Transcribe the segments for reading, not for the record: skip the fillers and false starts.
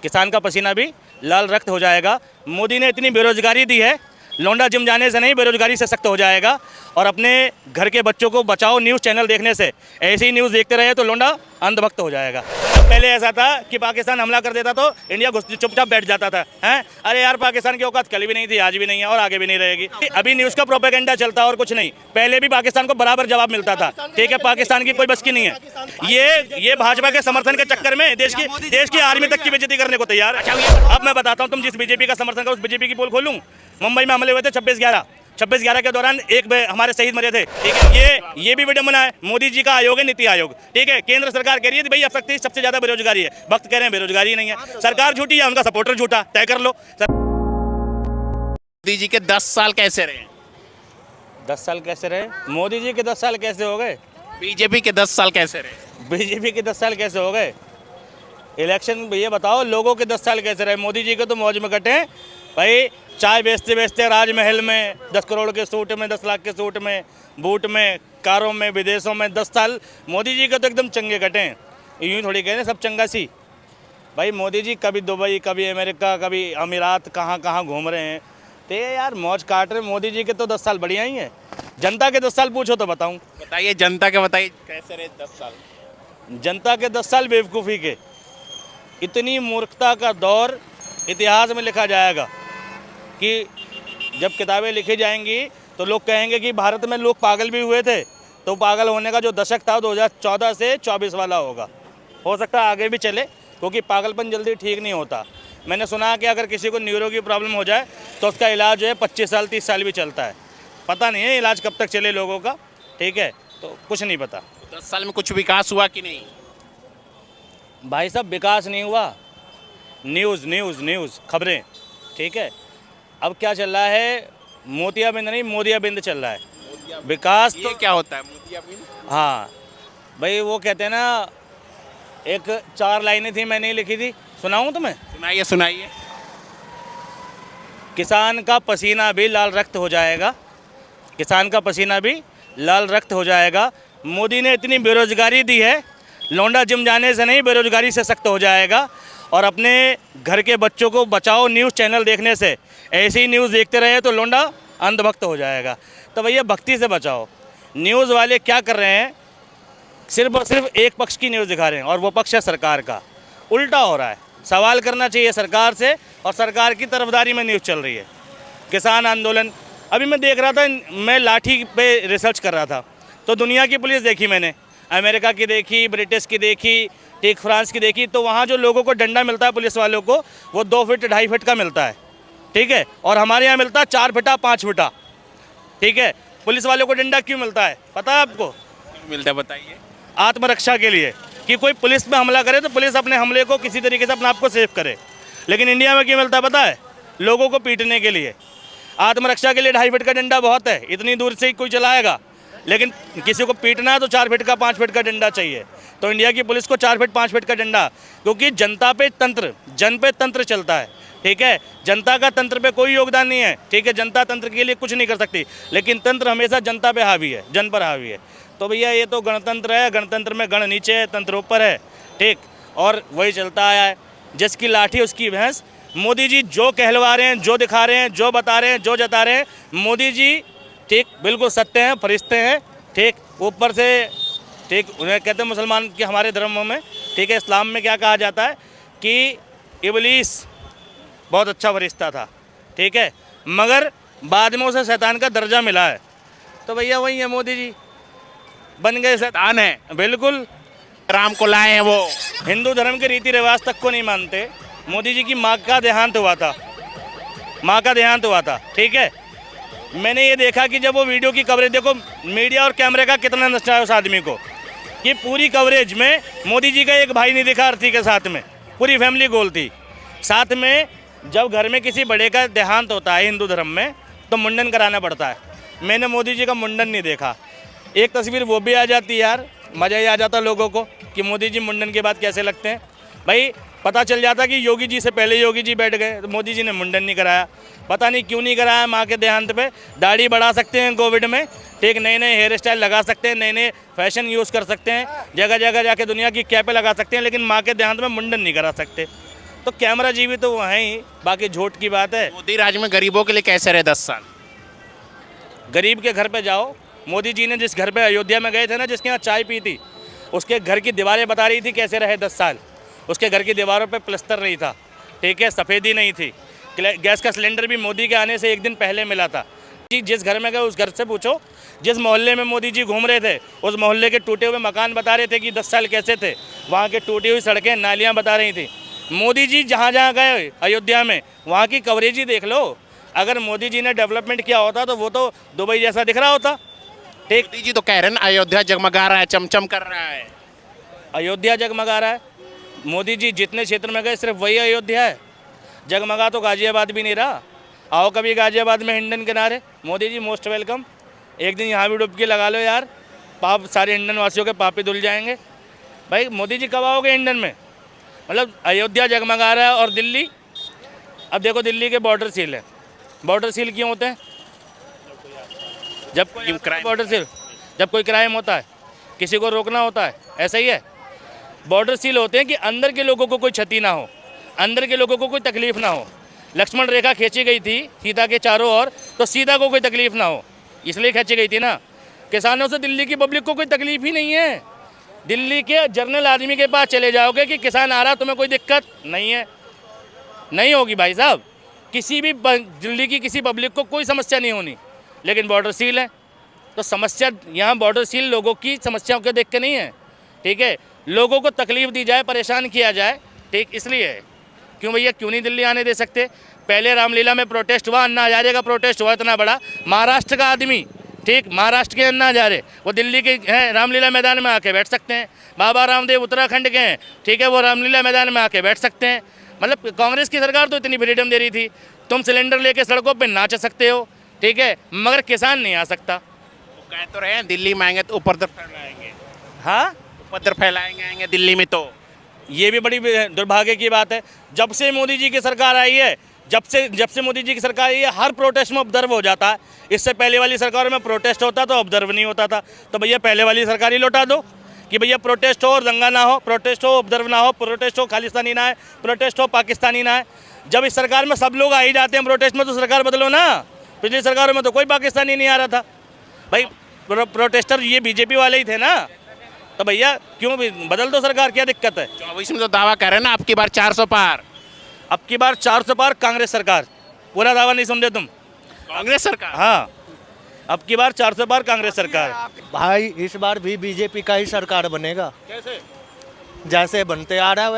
किसान का पसीना भी लाल रक्त हो जाएगा। मोदी ने इतनी बेरोजगारी दी है, लौंडा जिम जाने से नहीं बेरोजगारी से सख्त हो जाएगा। और अपने घर के बच्चों को बचाओ न्यूज़ चैनल देखने से, ऐसी ही न्यूज़ देखते रहे तो लौंडा अंधभक्त हो जाएगा। पहले ऐसा था कि पाकिस्तान हमला कर देता तो इंडिया चुपचाप बैठ जाता था, हैं अरे यार पाकिस्तान की औकात कल भी नहीं थी, आज भी नहीं है और आगे भी नहीं रहेगी। अभी न्यूज़ का प्रोपेगेंडा चलता है और कुछ नहीं। पहले भी पाकिस्तान को बराबर जवाब मिलता था, ठीक है, पाकिस्तान की कोई बस की नहीं है। ये भाजपा के समर्थन के चक्कर में देश की आर्मी तक की बेइज्जती करने को तैयार। अब मैं बताता हूँ, तुम जिस बीजेपी का समर्थन करो उस बीजेपी की पोल खोलूँ। मुंबई में हमले हुए थे 26/11 के दौरान एक हमारे शहीद मरे थे, ठीक है। ये भी विडंबना है। मोदी जी का आयोग है, नीति आयोग, ठीक है। केंद्र सरकार कह रही है भाई अब तक सबसे ज्यादा बेरोजगारी है, वक्त कह रहे हैं बेरोजगारी नहीं है। सरकार झूठी है, उनका सपोर्टर झूठा, तय कर लो। मोदी जी के 10 साल कैसे रहे? 10 साल कैसे रहे? मोदी जी के 10 साल कैसे हो गए? बीजेपी के 10 साल कैसे रहे? बीजेपी के 10 साल कैसे हो गए? इलेक्शन ये बताओ, लोगों के 10 साल कैसे रहे? मोदी जी के तो मौज में कटे भाई। चाय बेचते बेचते राजमहल में 10 करोड़ के सूट में, 10 लाख के सूट में, बूट में, कारों में, विदेशों में 10 साल मोदी जी के तो एकदम चंगे कटे हैं। यूँ थोड़ी कहते सब चंगा सी भाई। मोदी जी कभी दुबई, कभी अमेरिका, कभी अमीरात, कहाँ कहाँ घूम रहे हैं, तो यार मौज काट रहे। मोदी जी के तो 10 साल बढ़िया ही है। जनता के 10 साल पूछो तो बताऊँ। बताइए जनता के, बताइए कैसे रहे 10 साल? जनता के 10 साल बेवकूफ़ी के। इतनी मूर्खता का दौर इतिहास में लिखा जाएगा कि जब किताबें लिखी जाएंगी तो लोग कहेंगे कि भारत में लोग पागल भी हुए थे। तो पागल होने का जो दशक था 2014 से 24 वाला होगा। हो सकता है आगे भी चले, क्योंकि पागलपन जल्दी ठीक नहीं होता। मैंने सुना कि अगर किसी को न्यूरो की प्रॉब्लम हो जाए तो उसका इलाज जो है 25 साल 30 साल भी चलता है। पता नहीं है इलाज कब तक चले लोगों का, ठीक है, तो कुछ नहीं पता। 10 साल में कुछ विकास हुआ कि नहीं? भाई साहब विकास नहीं हुआ, न्यूज़ खबरें, ठीक है। अब क्या चल रहा है? मोतियाबिंद नहीं मोदियाबिंद चल रहा है। विकास तो क्या होता है मोतियाबिंद? हाँ भाई, वो कहते हैं ना, एक 4 लाइनें थी, मैंने लिखी थी, सुनाऊँ तुम्हें? सुनाइए सुनाइए। किसान का पसीना भी लाल रक्त हो जाएगा, किसान का पसीना भी लाल रक्त हो जाएगा। मोदी ने इतनी बेरोजगारी दी है, लौंडा जिम जाने से नहीं बेरोजगारी से सख्त हो जाएगा। और अपने घर के बच्चों को बचाओ न्यूज़ चैनल देखने से, ऐसी ही न्यूज़ देखते रहे तो लौंडा अंधभक्त हो जाएगा। तो भैया भक्ति से बचाओ। न्यूज़ वाले क्या कर रहे हैं? सिर्फ और सिर्फ एक पक्ष की न्यूज़ दिखा रहे हैं, और वो पक्ष है सरकार का। उल्टा हो रहा है। सवाल करना चाहिए सरकार से, और सरकार की तरफदारी में न्यूज़ चल रही है। किसान आंदोलन अभी मैं देख रहा था, मैं लाठी पे रिसर्च कर रहा था, तो दुनिया की पुलिस देखी मैंने, अमेरिका की देखी, ब्रिटिश की देखी, ठीक, फ्रांस की देखी। तो वहाँ जो लोगों को डंडा मिलता है पुलिस वालों को, वो 2 फीट 2.5 फीट का मिलता है, ठीक है। और हमारे यहाँ मिलता है 4 फीटा 5 फीटा, ठीक है। पुलिस वालों को डंडा क्यों मिलता है पता है आपको? क्यों मिलता है बताइए? आत्मरक्षा के लिए, कि कोई पुलिस में हमला करे तो पुलिस अपने हमले को किसी तरीके से अपने आप को सेव करे। लेकिन इंडिया में क्यों मिलता है पता है? लोगों को पीटने के लिए। आत्मरक्षा के लिए 2.5 फीट का डंडा बहुत है, इतनी दूर से ही कोई चलाएगा। लेकिन किसी को पीटना है तो 4 फीट का 5 फीट का डंडा चाहिए। तो इंडिया की पुलिस को 4 फीट 5 फीट का डंडा, क्योंकि जनता पे तंत्र, जन पे तंत्र चलता है, ठीक है। जनता का तंत्र पे कोई योगदान नहीं है, ठीक है। जनता तंत्र के लिए कुछ नहीं कर सकती, लेकिन तंत्र हमेशा जनता पे हावी है, जन पर हावी है। तो भैया ये तो गणतंत्र है, गणतंत्र में गण नीचे है, तंत्र ऊपर है, ठीक। और वही चलता आया है, जिसकी लाठी उसकी भैंस। मोदी जी जो कहलवा रहे हैं, जो दिखा रहे हैं, जो बता रहे हैं, जो जता रहे हैं, मोदी जी ठीक बिल्कुल सत्य हैं, फरिश्ते हैं, ठीक। ऊपर से ठीक, उन्हें कहते हैं मुसलमान के हमारे धर्मों में, ठीक है, इस्लाम में क्या कहा जाता है कि इबलीस बहुत अच्छा फरिश्ता था, ठीक है, मगर बाद में उसे शैतान का दर्जा मिला है। तो भैया वही है, मोदी जी बन गए शैतान है, बिल्कुल। राम को लाए हैं वो, हिंदू धर्म के रीति रिवाज तक को नहीं मानते। मोदी जी की माँ का देहांत हुआ था, ठीक है। मैंने ये देखा कि जब वो वीडियो की कवरेज, देखो मीडिया और कैमरे का कितना नशा है उस आदमी को, कि पूरी कवरेज में मोदी जी का एक भाई नहीं दिखा आरती के साथ में, पूरी फैमिली गोल थी। साथ में जब घर में किसी बड़े का देहांत होता है हिंदू धर्म में तो मुंडन कराना पड़ता है। मैंने मोदी जी का मुंडन नहीं देखा। एक तस्वीर वो भी आ जाती यार, मज़ा ही आ जाता लोगों को कि मोदी जी मुंडन के बाद कैसे लगते हैं। भाई पता चल जाता कि योगी जी से पहले योगी जी बैठ गए, तो मोदी जी ने मुंडन नहीं कराया। पता नहीं क्यों नहीं कराया। माँ के देहांत पे दाढ़ी बढ़ा सकते हैं कोविड में, ठीक, नए नए हेयर स्टाइल लगा सकते हैं, नए नए फैशन यूज़ कर सकते हैं, जगह जगह जाके दुनिया की कैपें लगा सकते हैं, लेकिन माँ के देहांत में मुंडन नहीं करा सकते। तो कैमरा जीवी तो वहाँ ही, बाकी झूठ की बात है। मोदी राज में गरीबों के लिए कैसे रहे 10 साल? गरीब के घर पे जाओ, मोदी जी ने जिस घर पे अयोध्या में गए थे ना, जिसके यहाँ चाय पी थी, उसके घर की दीवारें बता रही थी कैसे रहे 10 साल। उसके घर की दीवारों पे प्लस्तर नहीं था, ठीक है, सफ़ेदी नहीं थी, गैस का सिलेंडर भी मोदी के आने से एक दिन पहले मिला था। जी जिस घर में गए उस घर से पूछो, जिस मोहल्ले में मोदी जी घूम रहे थे उस मोहल्ले के टूटे हुए मकान बता रहे थे कि 10 साल कैसे थे, वहाँ के टूटी हुई सड़कें नालियाँ बता रही थी। मोदी जी जहाँ जहाँ गए अयोध्या में, वहाँ की कवरेज ही देख लो। अगर मोदी जी ने डेवलपमेंट किया होता तो वो तो दुबई जैसा दिख रहा होता, ठीक। मोदी जी तो कह रहे हैं ना अयोध्या जगमगा रहा है, चमचम कर रहा है। अयोध्या जगमगा रहा है, मोदी जी जितने क्षेत्र में गए सिर्फ वही अयोध्या है। जगमगा तो गाजियाबाद भी नहीं रहा। आओ कभी गाजियाबाद में हिंडन किनारे, मोदी जी मोस्ट वेलकम। एक दिन यहाँ भी डुबकी लगा लो यार, पाप सारे हिंडन वासियों के पापी धुल जाएंगे। भाई मोदी जी कब आओगे हिंडन में? मतलब अयोध्या जगमगा रहा है। और दिल्ली, अब देखो दिल्ली के बॉर्डर सील है। बॉर्डर सील क्यों होते हैं? जब कोई क्राइम, बॉर्डर सील जब कोई क्राइम होता है, किसी को रोकना होता है, ऐसा ही है। बॉर्डर सील होते हैं कि अंदर के लोगों को कोई क्षति ना हो, अंदर के लोगों को कोई तकलीफ ना हो। लक्ष्मण रेखा खींची गई थी सीता के चारों ओर, तो सीता को कोई तकलीफ ना हो, इसलिए खींची गई थी ना। किसानों से दिल्ली की पब्लिक को कोई तकलीफ ही नहीं है। दिल्ली के जर्नल आदमी के पास चले जाओगे कि किसान आ रहा, तुम्हें कोई दिक्कत नहीं है, नहीं होगी भाई साहब। किसी भी दिल्ली की किसी पब्लिक को कोई समस्या नहीं होनी, लेकिन बॉर्डर सील है तो समस्या यहाँ बॉर्डर सील लोगों की समस्याओं को देख के नहीं है, ठीक है। लोगों को तकलीफ दी जाए, परेशान किया जाए, ठीक, इसलिए है। क्यों भैया, क्यों नहीं दिल्ली आने दे सकते? पहले रामलीला में प्रोटेस्ट हुआ, अन्ना हजारे का प्रोटेस्ट हुआ इतना बड़ा, महाराष्ट्र का आदमी, ठीक, महाराष्ट्र के अन्ना हजारे, वो दिल्ली के हैं, रामलीला मैदान में आके बैठ सकते हैं। बाबा रामदेव उत्तराखंड के हैं, ठीक है, वो रामलीला मैदान में आके बैठ सकते हैं। मतलब कांग्रेस की सरकार तो इतनी फ्रीडम दे रही थी, तुम सिलेंडर लेके सड़कों पे नाच सकते हो, ठीक है, मगर किसान नहीं आ सकता। वो कह तो रहे हैं दिल्ली में आएंगे तो उपद्रव फैलाएंगे। हाँ, उपद्रव फैलाएंगे, आएंगे दिल्ली में तो ये भी बड़ी दुर्भाग्य की बात है। जब से मोदी जी की सरकार आई है, जब से मोदी जी की सरकार आई है, हर प्रोटेस्ट में ऑब्जर्व हो जाता है। इससे पहले वाली सरकार में प्रोटेस्ट होता तो ऑब्जर्व नहीं होता था। तो भैया पहले वाली सरकार ही लौटा दो कि भैया प्रोटेस्ट हो और दंगा ना हो, प्रोटेस्ट हो ऑब्जर्व ना हो, प्रोटेस्ट हो खालिस्तानी ना है, प्रोटेस्ट हो पाकिस्तानी ना है। जब इस सरकार में सब लोग आ ही जाते हैं प्रोटेस्ट में, तो सरकार बदलो ना। पिछली सरकारों में तो कोई पाकिस्तानी नहीं आ रहा था भाई, प्रोटेस्टर ये बीजेपी वाले ही थे ना। तो भैया क्यों बदल दो सरकार, क्या दिक्कत है? 24 में तो दावा कर रहे हैं ना आपकी बार 400 पार। अब की बार 400 पार कांग्रेस सरकार। पूरा दावा नहीं समझे तुम? कांग्रेस सरकार, हाँ, अब की बार 400 पार कांग्रेस सरकार। भाई इस बार भी बीजेपी का ही सरकार बनेगा। कैसे? जैसे बनते आ रहा है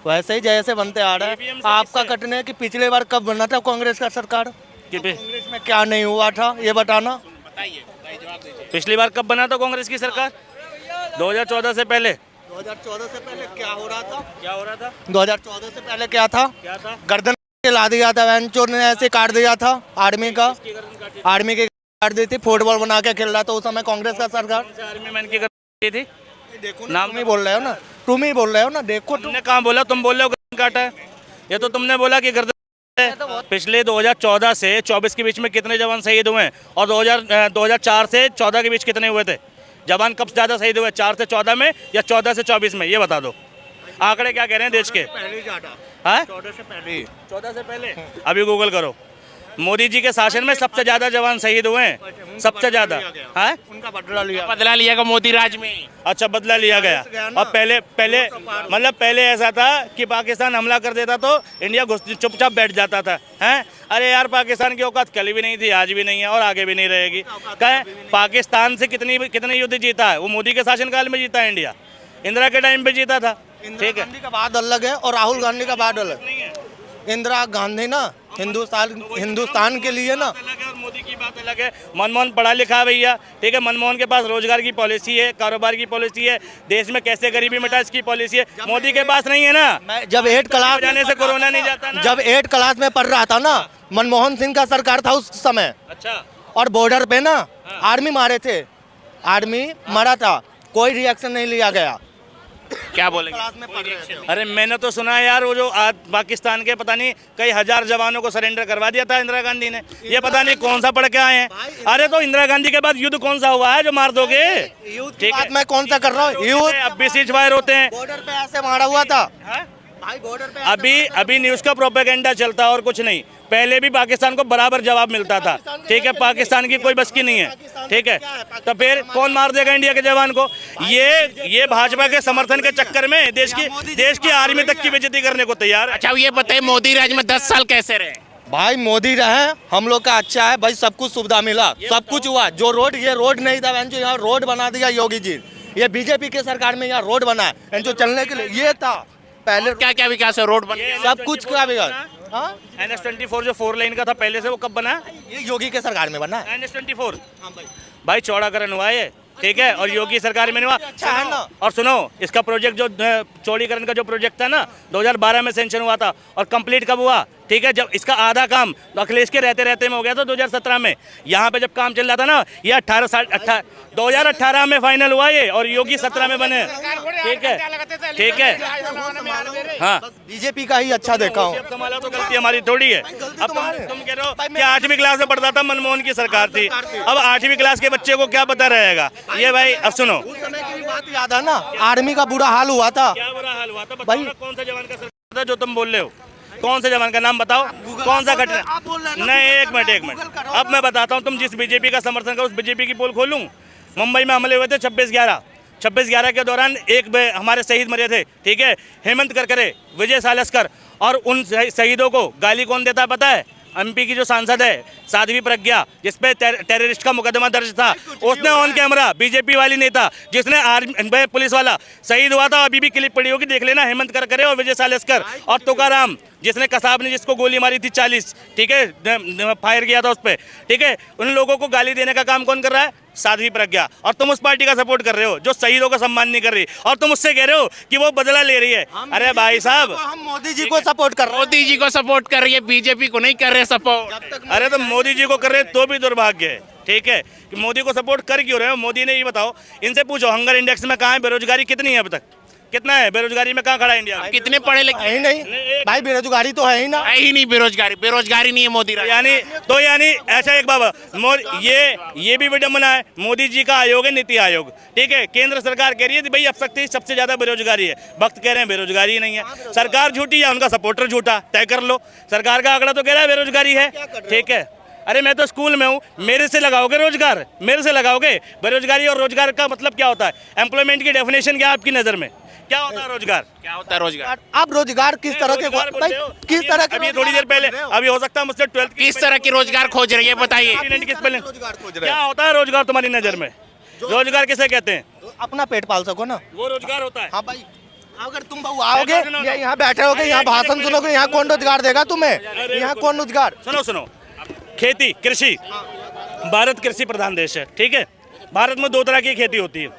वैसे ही जैसे बनते आ रहा है। आपका कटने है कि पिछले बार कब बना था कांग्रेस का सरकार? कांग्रेस में क्या नहीं हुआ था ये बताना। बताइए जवाब दीजिए। पिछली बार कब बना था कांग्रेस की सरकार? 2014 से पहले। 2014 से पहले क्या हो रहा था? क्या हो रहा था? 2014 से पहले क्या था? क्या था? गर्दन ला दिया था, वैन चोर ने ऐसे काट दिया था आर्मी का, आर्मी के काट दी थी, फुटबॉल बना के खेल रहा था उस समय कांग्रेस का सरकार। आर्मी मैन की करती थी। देखो नाम तुम ही बोल रहे हो ना, तुम ही बोल रहे हो ना, देखो तुमने कहाँ बोला? तुम बोल रहे हो गर्दन काटा है, ये तो तुमने बोला कि गर्दन है। पिछले 2014 से 24 के बीच में कितने जवान शहीद हुए हैं? और 2004 से 14 के बीच कितने हुए थे जवान? कब ज़्यादा शहीद हुए, 4 से 14 में या 14 से 24 में? ये बता दो, आंकड़े क्या कह रहे हैं देश के? पहले ज्यादा, हाँ, 14 से पहले, 14 से पहले। अभी गूगल करो, मोदी जी के शासन में सबसे ज्यादा जवान शहीद हुए हैं, सबसे ज्यादा। हाँ, उनका बदला लिया, बदला लिया मोदी राज में। अच्छा, बदला लिया गया। और पहले ऐसा था कि पाकिस्तान हमला कर देता तो इंडिया चुपचाप बैठ जाता था। हैं, अरे यार पाकिस्तान की औकात कल भी नहीं थी, आज भी नहीं है और आगे भी नहीं रहेगी। कहें पाकिस्तान से कितने युद्ध जीता है? वो मोदी के शासनकाल में जीता है इंडिया, इंदिरा के टाइम पे जीता था, ठीक है। गांधी का बाद अलग है और राहुल गांधी का बाद अलग। इंदिरा गांधी ना हिंदुस्तान के लिए ना, और मोदी की बात अलग है। मनमोहन पढ़ा लिखा है भैया, ठीक है, मनमोहन के पास रोजगार की पॉलिसी है, कारोबार की पॉलिसी है, देश में कैसे गरीबी मिटा इसकी पॉलिसी है। मोदी के पास नहीं है ना। मैं जब 8 क्लास जाने से कोरोना नहीं जाता ना। जब 8 क्लास में पढ़ रहा था ना, मनमोहन सिंह का सरकार था उस समय, अच्छा, और बॉर्डर पे ना आर्मी मारे थे, आर्मी मारा था, कोई रिएक्शन नहीं लिया गया। क्या बोलेंगे? क्लास में पढ़ रहे थे। अरे मैंने तो सुना है यार, वो जो पाकिस्तान के पता नहीं कई हजार जवानों को सरेंडर करवा दिया था इंदिरा गांधी ने। ये पता नहीं कौन सा पढ़ के आए हैं। अरे तो इंदिरा गांधी के बाद युद्ध कौन सा हुआ है जो मार दोगे? यूथ की बात मैं कौन सा कर रहा हूँ? यूथ अब भी सीज फायर होते हैं। बॉर्डर पे ऐसे मारा हुआ था, भाई बॉर्डर पे अभी न्यूज़ का प्रोपेगेंडा चलता है और कुछ नहीं। पहले भी पाकिस्तान को बराबर जवाब मिलता था, ठीक है। पाकिस्तान की कोई बस की नहीं है, ठीक है। तो फिर कौन मार देगा इंडिया के जवान को? ये भाजपा के समर्थन के चक्कर में देश की आर्मी तक की बेइज्जती करने को तैयार है। अच्छा ये बताइए मोदी राज में 10 साल कैसे रहे? भाई मोदी रहे, हम लोग का अच्छा है भाई, सब कुछ सुविधा मिला, सब कुछ हुआ। जो रोड, ये रोड नहीं था, जो यहाँ रोड बना दिया योगी जी। ये बीजेपी के सरकार में यहाँ रोड बना है जो चलने के लिए, ये था पहले। क्या क्या विकास है? रोड बन सब कुछ का विकास। NH24 जो 4 लेन का था पहले से, वो कब बना? ये योगी के सरकार में बना है। NH24 भाई चौड़ाकरण हुआ है, ठीक है, और योगी सरकार में नहीं हुआ। अच्छा है ना। और सुनो, इसका प्रोजेक्ट जो चौड़ीकरण का जो प्रोजेक्ट था ना 2012 में सेंक्शन हुआ था, और कंप्लीट कब हुआ? ठीक है, जब इसका आधा काम तो अखिलेश के रहते में हो गया था 2017 में। यहाँ पे जब काम चल रहा था ना, ये 2018 में फाइनल हुआ ये, और योगी 17 में बने, ठीक है, ठीक है। हाँ, बीजेपी का ही अच्छा देखा हूँ। संभाला तो गलती हमारी थोड़ी है। अब तुम कह रहे हो कि 8वीं क्लास में पढ़ता था, मनमोहन की सरकार थी। अब 8वीं क्लास के बच्चे को क्या पता रहेगा? ये भाई अब सुनो, उस समय की बात याद है ना, आर्मी का बुरा हाल हुआ था। क्या बुरा हाल हुआ था बताओ ना, कौन सा जवान का सरकार था जो तुम बोल रहे हो? कौन से जवान का नाम बताओ, कौन सा घटना? नहीं, एक मिनट, अब मैं बताता हूँ। तुम जिस बीजेपी का समर्थन करो, उस बीजेपी की पोल खोलूं। मुंबई में हमले हुए थे 26/11 के दौरान हमारे शहीद मरे थे, ठीक है। हेमंत करकरे, विजय सालस्कर, और उन शहीदों को गाली कौन देता है पता है? MP की जो सांसद है साध्वी प्रज्ञा, जिसपे टेररिस्ट का मुकदमा दर्ज था, उसने ऑन कैमरा, बीजेपी वाली नेता जिसने आर्मी पुलिस वाला शहीद हुआ था, अभी भी क्लिप पड़ी होगी, देख लेना। हेमंत करकरे और विजय सालस्कर, और तुकाराम जिसने कसाब ने जिसको गोली मारी थी 40, ठीक है, फायर किया था उस पर, ठीक है। उन लोगों को गाली देने का काम कौन कर रहा है? साध्वी प्रज्ञा। और तुम उस पार्टी का सपोर्ट कर रहे हो जो शहीदों का सम्मान नहीं कर रही, और तुम उससे कह रहे हो कि वो बदला ले रही है। अरे भाई साहब, हम मोदी जी को सपोर्ट कर रहे हैं। मोदी जी को सपोर्ट कर रही है, बीजेपी को नहीं कर रहे सपोर्ट। अरे तो मोदी जी को कर रहे तो भी दुर्भाग्य है, ठीक है, कि मोदी को सपोर्ट कर क्यों रहे हो? मोदी ने ये बताओ, इनसे पूछो हंगर इंडेक्स में कहाँ है बेरोजगारी, कितनी है अब तक? कितना है बेरोजगारी में, कहाँ खड़ा है इंडिया? कितने पढ़े लिखे? है ही नहीं भाई, बेरोजगारी तो है ही ना। है ही नहीं बेरोजगारी नहीं है मोदी राज। यानी ऐसा एक बाबा ये भी विडम्बना है। मोदी जी का आयोग है नीति आयोग, ठीक है। केंद्र सरकार कह रही है कि भाई अब तक सबसे ज्यादा बेरोजगारी है, वक्त कह रहे हैं बेरोजगारी ही नहीं है। सरकार झूठी या उनका सपोर्टर झूठा, तय कर लो। सरकार का आंकड़ा तो कह रहा है बेरोजगारी है, ठीक है। अरे मैं तो स्कूल में हूँ, मेरे से लगाओगे रोजगार, मेरे से लगाओगे बेरोजगारी? और रोजगार का मतलब क्या होता है? एम्प्लॉयमेंट की डेफिनेशन क्या है आपकी नजर में? क्या होता है रोजगार? क्या होता है रोजगार? आप रोजगार किस तरह के भाई, किस तरह के? अभी थोड़ी देर पहले, अभी हो सकता है मुझसे 12th किस तरह की रोजगार खोज रही है बताइए? क्या होता है रोजगार तुम्हारी नजर में? रोजगार किसे कहते हैं? अपना पेट पाल सको ना, वो रोजगार होता है। हाँ भाई, अगर तुम बहु आओगे यहाँ बैठे होगे, यहाँ भाषण सुनोगे, यहाँ कौन रोजगार देगा तुम्हें? यहाँ कौन रोजगार? सुनो, खेती, कृषि, भारत कृषि प्रधान देश है, ठीक है। भारत में 2 तरह की खेती होती है,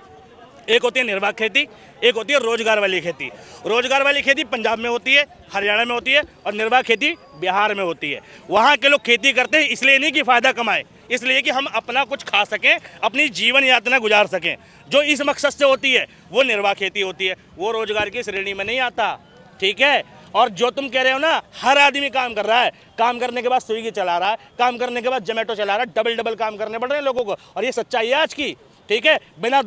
एक होती है निर्वाह खेती, एक होती है रोजगार वाली खेती। रोजगार वाली खेती पंजाब में होती है, हरियाणा में होती है, और निर्वाह खेती बिहार में होती है। वहाँ के लोग खेती करते हैं इसलिए नहीं कि फ़ायदा कमाएं, इसलिए कि हम अपना कुछ खा सकें, अपनी जीवन यातना गुजार सकें। जो इस मकसद से होती है वो निर्वाह खेती होती है, वो रोजगार की श्रेणी में नहीं आता, ठीक है। और जो तुम कह रहे हो ना, हर आदमी काम कर रहा है, काम करने के बाद स्विगी चला रहा है, काम करने के बाद जोमेटो चला रहा है, डबल काम करने पड़ रहे हैं लोगों को, और ये सच्चाई है आज की, ठीक है। बिना